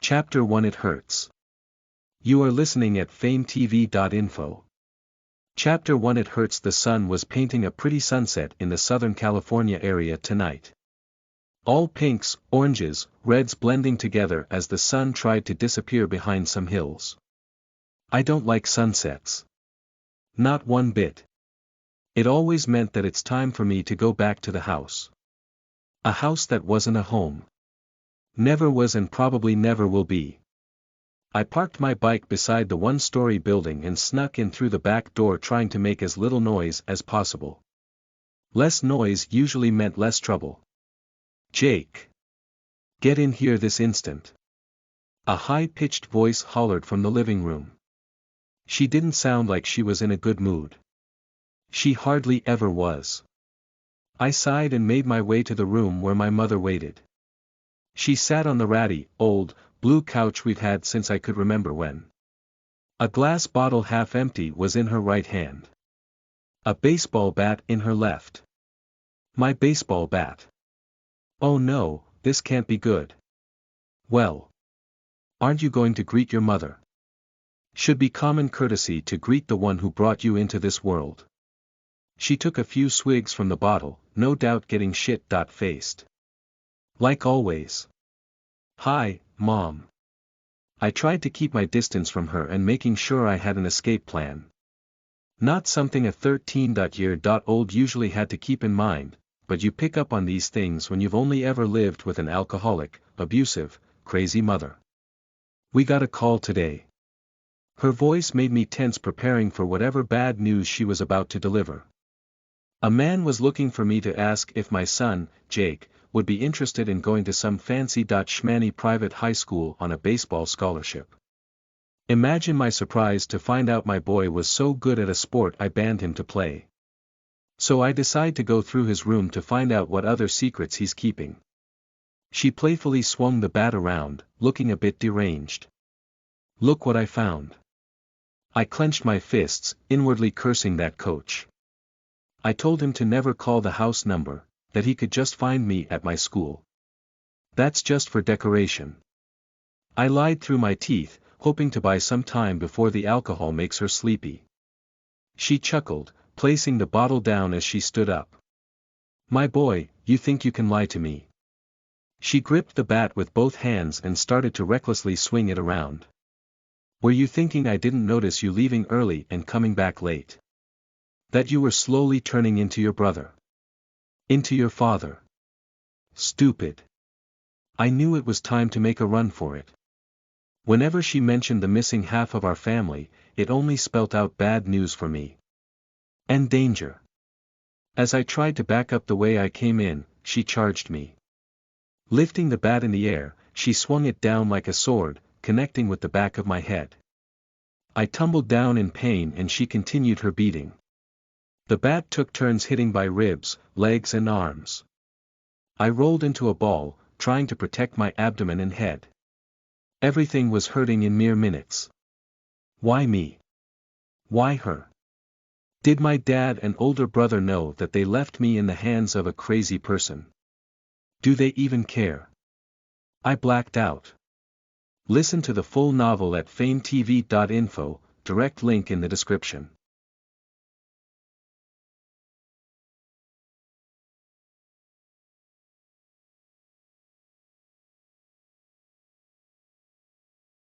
Chapter 1 It Hurts. You are listening at famvetv.info. Chapter 1 It Hurts. The sun was painting a pretty sunset in the Southern California area tonight. All pinks, oranges, reds blending together as the sun tried to disappear behind some hills. I don't like sunsets. Not one bit. It always meant that it's time for me to go back to the house. A house that wasn't a home. Never was and probably never will be. I parked my bike beside the one-story building and snuck in through the back door, trying to make as little noise as possible. Less noise usually meant less trouble. Jake! Get in here this instant! A high-pitched voice hollered from the living room. She didn't sound like she was in a good mood. She hardly ever was. I sighed and made my way to the room where my mother waited. She sat on the ratty, old, blue couch we've had since I could remember when. A glass bottle half empty was in her right hand. A baseball bat in her left. My baseball bat. Oh no, this can't be good. Well. Aren't you going to greet your mother? Should be common courtesy to greet the one who brought you into this world. She took a few swigs from the bottle, no doubt getting shit-faced. Like always. Hi, Mom. I tried to keep my distance from her and making sure I had an escape plan. Not something a 13-year-old usually had to keep in mind, but you pick up on these things when you've only ever lived with an alcoholic, abusive, crazy mother. We got a call today. Her voice made me tense, preparing for whatever bad news she was about to deliver. A man was looking for me to ask if my son, Jake, would be interested in going to some fancy schmanny private high school on a baseball scholarship. Imagine my surprise to find out my boy was so good at a sport I banned him to play. So I decide to go through his room to find out what other secrets he's keeping. She playfully swung the bat around, looking a bit deranged. Look what I found. I clenched my fists, inwardly cursing that coach. I told him to never call the house number, that he could just find me at my school. That's just for decoration. I lied through my teeth, hoping to buy some time before the alcohol makes her sleepy. She chuckled, placing the bottle down as she stood up. My boy, you think you can lie to me? She gripped the bat with both hands and started to recklessly swing it around. Were you thinking I didn't notice you leaving early and coming back late? That you were slowly turning into your brother? Into your father? Stupid. I knew it was time to make a run for it. Whenever she mentioned the missing half of our family, it only spelt out bad news for me. And danger. As I tried to back up the way I came in, she charged me. Lifting the bat in the air, she swung it down like a sword, connecting with the back of my head. I tumbled down in pain and she continued her beating. The bat took turns hitting my ribs, legs and arms. I rolled into a ball, trying to protect my abdomen and head. Everything was hurting in mere minutes. Why me? Why her? Did my dad and older brother know that they left me in the hands of a crazy person? Do they even care? I blacked out. Listen to the full novel at famvetv.info, direct link in the description.